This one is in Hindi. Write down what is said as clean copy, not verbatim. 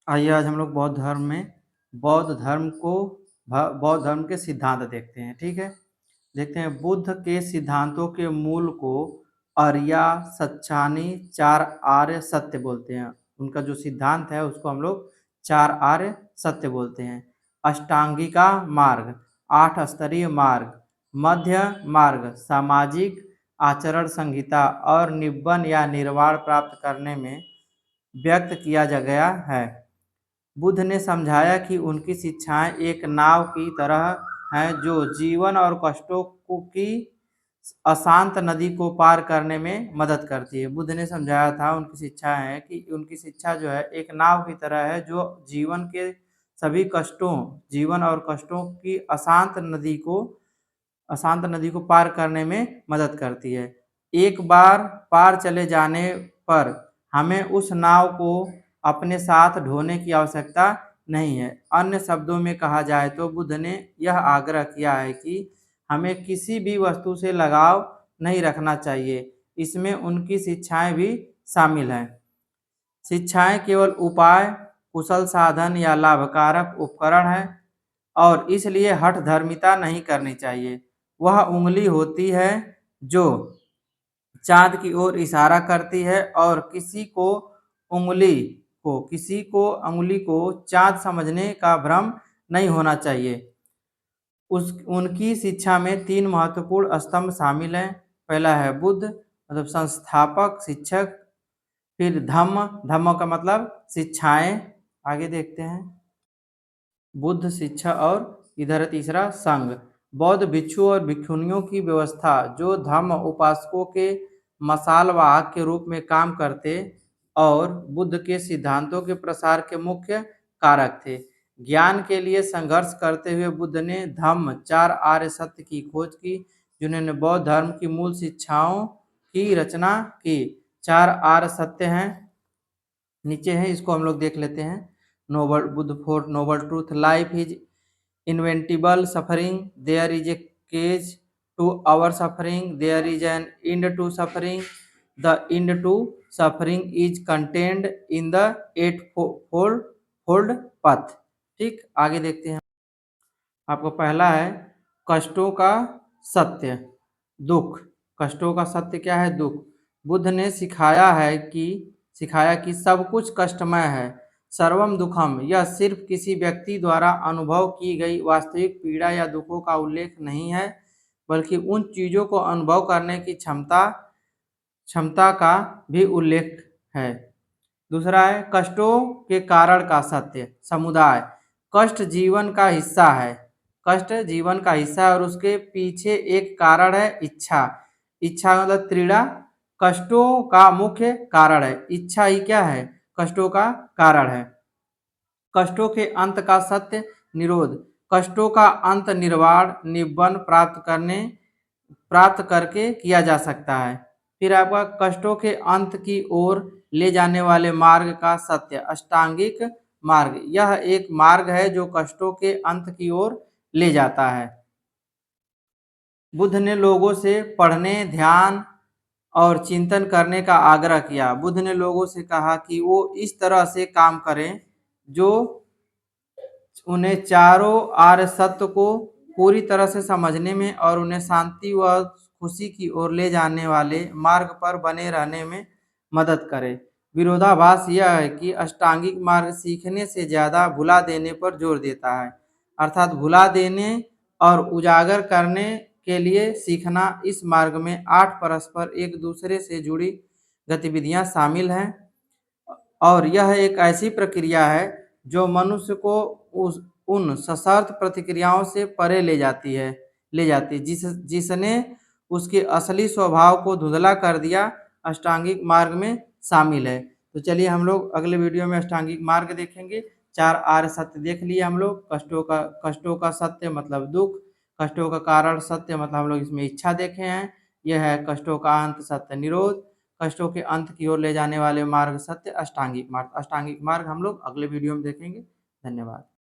आइए आज हम लोग बौद्ध धर्म के सिद्धांत देखते हैं। ठीक है, देखते हैं। बुद्ध के सिद्धांतों के मूल को आर्या सच्चानी चार आर्य सत्य बोलते हैं। उनका जो सिद्धांत है उसको हम लोग चार आर्य सत्य बोलते हैं। अष्टांगिका मार्ग, 8 स्तरीय मार्ग, मध्य मार्ग, सामाजिक आचरण संहिता और निब्बन या निर्वाण प्राप्त करने में व्यक्त किया गया है। बुद्ध ने समझाया कि उनकी शिक्षाएं एक नाव की तरह हैं जो जीवन और कष्टों की अशांत नदी को पार करने में मदद करती है। बुद्ध ने समझाया था, उनकी शिक्षा है कि उनकी शिक्षा जो है एक नाव की तरह है जो सभी कष्टों जीवन और कष्टों की अशांत नदी को पार करने में मदद करती है। एक बार पार चले जाने पर हमें उस नाव को अपने साथ ढोने की आवश्यकता नहीं है। अन्य शब्दों में कहा जाए तो बुद्ध ने यह आग्रह किया है कि हमें किसी भी वस्तु से लगाव नहीं रखना चाहिए। इसमें उनकी शिक्षाएं भी शामिल हैं। शिक्षाएं केवल उपाय, कुशल साधन या लाभकारक उपकरण है और इसलिए हठ धर्मिता नहीं करनी चाहिए। वह उंगली होती है जो चाँद की ओर इशारा करती है और किसी को उंगली को चाँद समझने का भ्रम नहीं होना चाहिए। उनकी शिक्षा में 3 महत्वपूर्ण स्तंभ शामिल हैं। पहला है बुद्ध मतलब संस्थापक शिक्षक, फिर धम्म का मतलब शिक्षाएं। आगे देखते हैं, बुद्ध शिक्षा और इधर तीसरा संघ, बौद्ध भिक्षु और भिक्षुणियों की व्यवस्था जो धम्म उपासकों के मशाल वाहक के रूप में काम करते और बुद्ध के सिद्धांतों के प्रसार के मुख्य कारक थे। ज्ञान के लिए संघर्ष करते हुए बुद्ध ने धम्म चार आर्य सत्य की खोज की, जिन्होंने बौद्ध धर्म की मूल शिक्षाओं की रचना की। चार आर्य सत्य हैं, नीचे है, इसको हम लोग देख लेते हैं। Buddha four noble truth, life is inevitable, suffering there is a cage to our suffering, there is an end to suffering, the end to suffering is contained in the eightfold path. ठीक, आगे देखते हैं। आपको पहला है कष्टों का सत्य, दुख। कष्टों का सत्य क्या है? दुख। बुद्ध ने सिखाया कि सब कुछ कष्टमय है। सर्वम दुखम, यह सिर्फ किसी व्यक्ति द्वारा अनुभव की गई वास्तविक पीड़ा या दुखों का उल्लेख नहीं है, बल्कि उन चीजों को अनुभव करने की क्षमता का भी उल्लेख है। दूसरा है कष्टों के कारण का सत्य, समुदाय। कष्ट जीवन का हिस्सा है। कष्ट जीवन का हिस्सा है और उसके पीछे एक कारण है इच्छा। इच्छा मतलब त्रीड़ा कष्टों का मुख्य कारण है। इच्छा ही क्या है? कष्टों का कारण है। कष्टों के अंत का सत्य, निरोध। कष्टों का अंत निर्वाण निब्बन प्राप्त करके किया जा सकता है। फिर आपका कष्टों के अंत की ओर ले जाने वाले मार्ग का सत्य, अष्टांगिक मार्ग। यह एक मार्ग है जो कष्टों के अंत की ओर ले जाता है। बुद्ध ने लोगों से पढ़ने, ध्यान और चिंतन करने का आग्रह किया। बुद्ध ने लोगों से कहा कि वो इस तरह से काम करें जो उन्हें चारों आर्य सत्य को पूरी तरह से समझने में और उन्हें शांति व खुशी की ओर ले जाने वाले मार्ग पर बने रहने में मदद करे। विरोधाभास यह है कि अष्टांगिक मार्ग सीखने से ज्यादा भुला देने पर जोर देता है, अर्थात भुला देने और उजागर करने के लिए सीखना। इस मार्ग में 8 परस्पर एक दूसरे से जुड़ी गतिविधियां शामिल हैं और यह एक ऐसी प्रक्रिया है जो मनुष्य को उन सशर्त प्रतिक्रियाओं से परे ले जाती है जिसने उसके असली स्वभाव को धुंधला कर दिया, अष्टांगिक मार्ग में शामिल है। तो चलिए हम लोग अगले वीडियो में अष्टांगिक मार्ग देखेंगे। चार आर्य सत्य देख लिए हम लोग। कष्टों का सत्य मतलब दुख, कष्टों का कारण सत्य मतलब हम लोग इसमें इच्छा देखे हैं। यह है कष्टों का अंत सत्य, निरोध। कष्टों के अंत की ओर ले जाने वाले मार्ग सत्य, अष्टांगिक मार्ग। अष्टांगिक मार्ग हम लोग अगले वीडियो में देखेंगे। धन्यवाद।